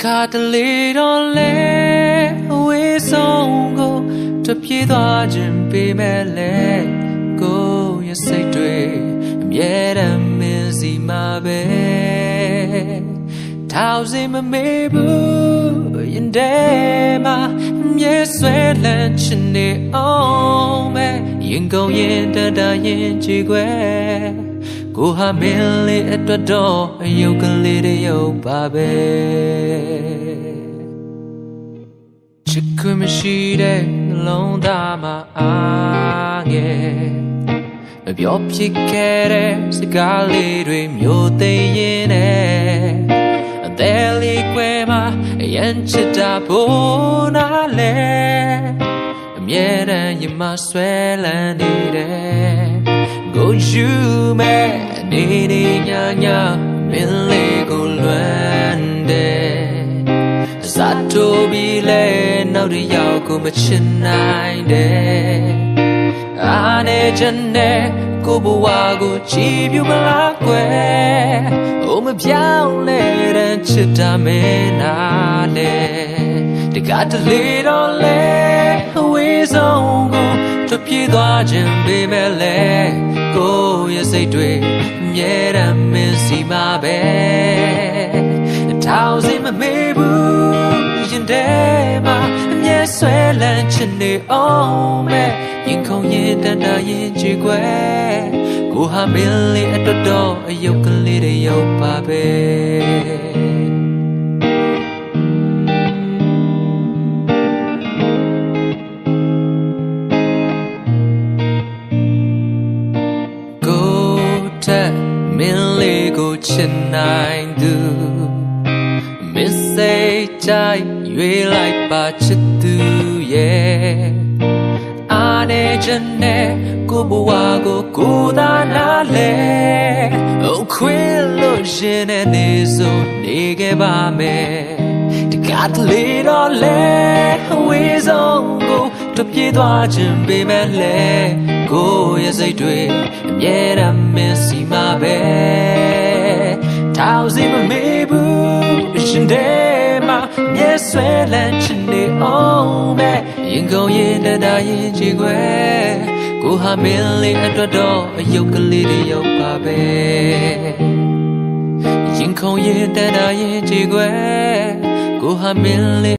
ကားတလေတော့လေအဝေးဆုံးကိုတပြေးသွားခြင်းပေးမဲ့လေကိုရဲ့စိတ်တွေအမြဲတမ်းမင်းစီမှာပဲထောင်စီမမေးဘူးရင်ထဲမှာအမြဲဆွဲလန်းချင်နေအောင်ပဲရင်ကုန်ရင်တတရင်ကြည်ွယ်ကိုဟာမင်းလေးအတွက်တော့အယုတ်ကလေးတရုပ်ပါပဲချစ်ခွင့်မရှိတဲ့နှလုံးသားမှာအားငယ်မပြောဖြစ်ခဲ့တဲ့စကားလေးတွေမျိုးသိရင်နဲ့အသေးလေးကွယ်မှာအရင်ချစ်တာဖို့နားလဲအမြဲတမ်းရင်မဆွဲလန်းနေတယ်ကိုယူမဲ့နေနေညာညာမင်းလေးကိုလွမ်းတယ်ဇာတိုးပြီးလဲနောက်တစ်ယောက်ကိုမချစ်နိုင်တယ်အားနေချင်တဲ့ကိုဘဝကိုချီးပြူမလားကွယ်အိုမပြောင်းလဲတဲ့ချစ်တာမင်းနာလေတကားတလေတော့လေအဝေးဆုံးကိုတပြေးသွားခြင်းပေးမဲ့လေကိုရဲ့စိတ်တွေအမြဲတမ်းမင်းစီမှာပဲထောင်စီမမေးဘူးရင်ထဲမှာအမြဲဆွဲလန်းချင်နေအောင်မဲ့ရင်ခုန်ရင်တန်တာရင်ကြည်ွယ်ကိုဟာမင်းလေးအတွက်တော့အယုတ်ကလေးတွေရောက်ပါပဲမင်းလေးကိုချစ်နိုင်သူမင်းစိတ်ကြိုက်ရွေးလိုက်ပါချစ်သူရဲ့အားနေချင်တဲ့ကိုဘဝကိုကိုသာနာလဲအခွင့်လို့ရှင်တဲ့နေဆိုနေခဲ့ပါမယ်တကားတလေတော့လဲအဝေးဆုံးကိုတပြေးသွားခြင်းပေးမဲ့လဲကိုရဲ့စိတ်တွေအမြဲတမ်းမင်းစီမှာပဲထောင်စီမမေးဘူးရှင်တဲမှာမျက်ဆွဲလန်းချင်နေအောင်မဲ့ရင်ကုန်ရင်တတရင်ချီွယ်ကိုဟာမင်းလေးအတွက်တော့အယုတ်ကလေးတွေရောက်ပါပဲရင်ကုန်ရင်တတရင်ချီွယ်ကိုဟာမင်းလေး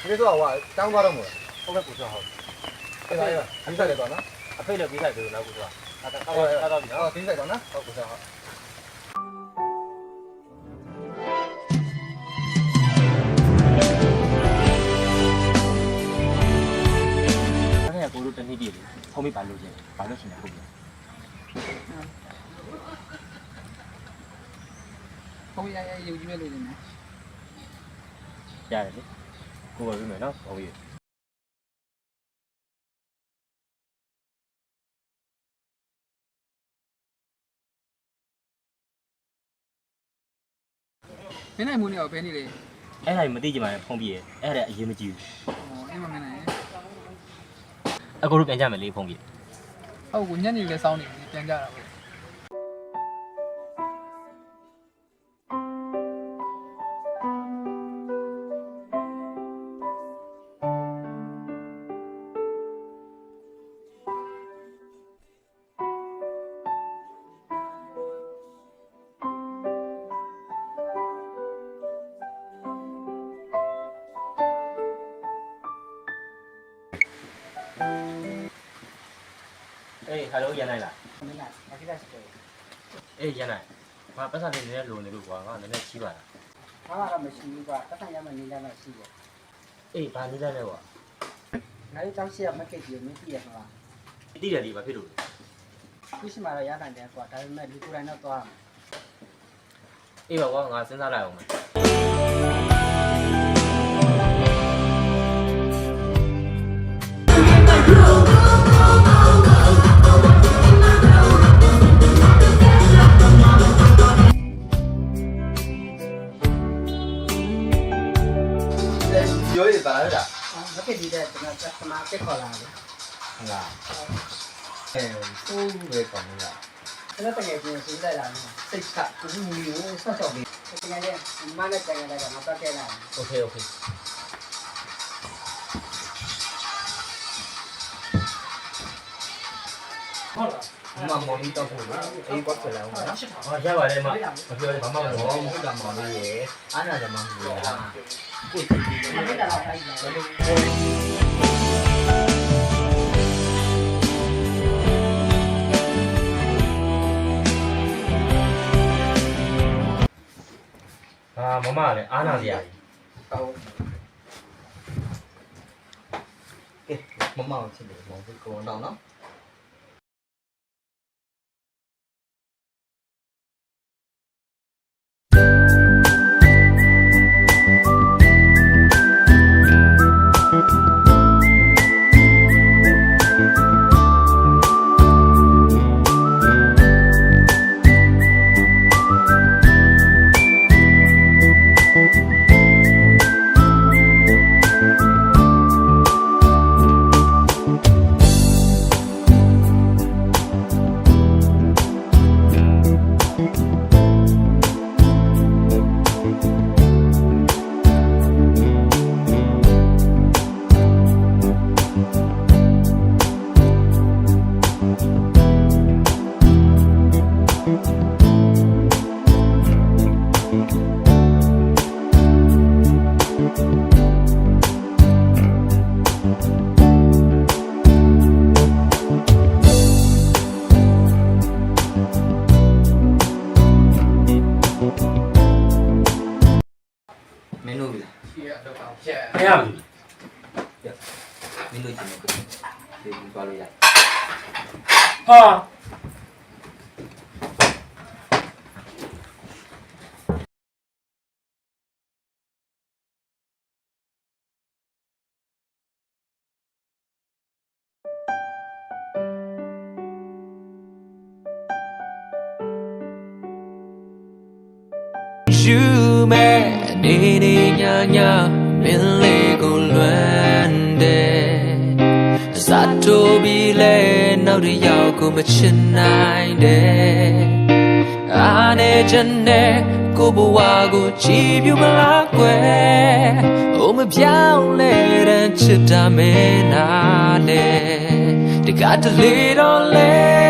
你说我当官的么？我给不说好。对吧？比赛来多呢？အဖေလည်းပြီးလိုက်တယ်လို့နောက်ကိုတော့ တော့ပြီနော်တင်းဆိုင်တော့နော်ဟုတ်ကဲ့ဟုတ်အဲ့ဒါကိုတို့တနေ့ပြည့်လေဖုံးမိပါလို့ချင်းဘာလို့ရှင်လဲဟုတ်ပြီ ဘုံရရယူကြည့်လို့နေတယ် ရတယ်လေကိုယ်ပဲပြင်မယ်နော်ဟုတ်ပြီမင်းနိုင်မှုနေရောဘယ်နေလဲ အဲ့ဒါမသိကြပါနဲ့ဖုံးပြည့်အဲ့ဒါအရင်မကြည့်ဘူး အိမ်မှာမင်းနိုင် အကိုတို့ပြန်ကြမယ်လေဖုံးပြည့် ဟုတ်ကိုညနေလည်းစောင်းနေပြီပြန်ကြတာပေါ့ အေးဟယ်လိုရန်နိုင်လား မင်းနိုင်အခိကရှိတယ် အေးရန်နိုင်ငါပတ်စံလေးနည်းနည်းလိုနေလို့ကွာငါနည်းနည်းချီးပါလား ဘာမှတော့မရှိဘူးကွာတက်ဆိုင်ရမှနေလည်းမရှိဘူး အေးဘာနေလဲကွာ ငါတို့တောင်းရှိရမက်ကက်ကြီးမင်းပြရမှာ တိတယ်ဒီဘာဖြစ်လို့လဲ ခုရှိမှတော့ရနိုင်တယ်ကွာဒါပေမဲ့လူကိုယ်တိုင်တော့သွား အေးပါကွာငါစဉ်းစားလိုက်အောင်မယ်ပြောရပါလား မက်ကက်ကြီးတဲ့ကျွန်တော်ကစမားတက်ခေါ်လာတယ် ဟုတ်လားဆိုးပဲကောင်းလား ကျွန်တော်တကယ်ချင်းစီးလိုက်လာတယ်စိတ်ကဘူးမူကိုဆော့ဆော့လေးတကယ်လည်းမနဲ့တကယ်လည်းမပတ်ခဲ့လာ โอเคโอเคဟုတ်လားမမီတော့ဘူးအေးကွာဆက်လာအောင်နော်ဟာရပါတယ်မမပြောတယ်ဘာမှမဟုတ်ဘူးဟုတ်တာမောင်လေးရေအားနာတယ်မောင်လေးကိုကြည့်ပြီး မနဲ့တော့ဖိုက်လာ ဟာမမလည်းအားနာစရာကြီး ဟုတ် ကဲမမကိုချစ်တယ်မောင်လေးကိုတော့နော် မင်းတို့ပြီလား ရှိရတော့အောင်ချက် မရဘူး မင်းတို့ကြည့်နေကြတယ်ဒီသွားလို့ရ ဟာ ယူမဲ့နေနေညာညာမင်းလေးကိုလွမ်းတယ်ဇာတိုဘီလဲနောက်တစ်ယောက်ကိုမချင်နိုင်တယ်အားနေချင်တဲ့ကိုဘဝကိုကြည်ပြမလားကွယ်အိုမပြောင်းလဲတဲ့ချစ်တာမင်းနာနဲ့တကတလေတော့လဲ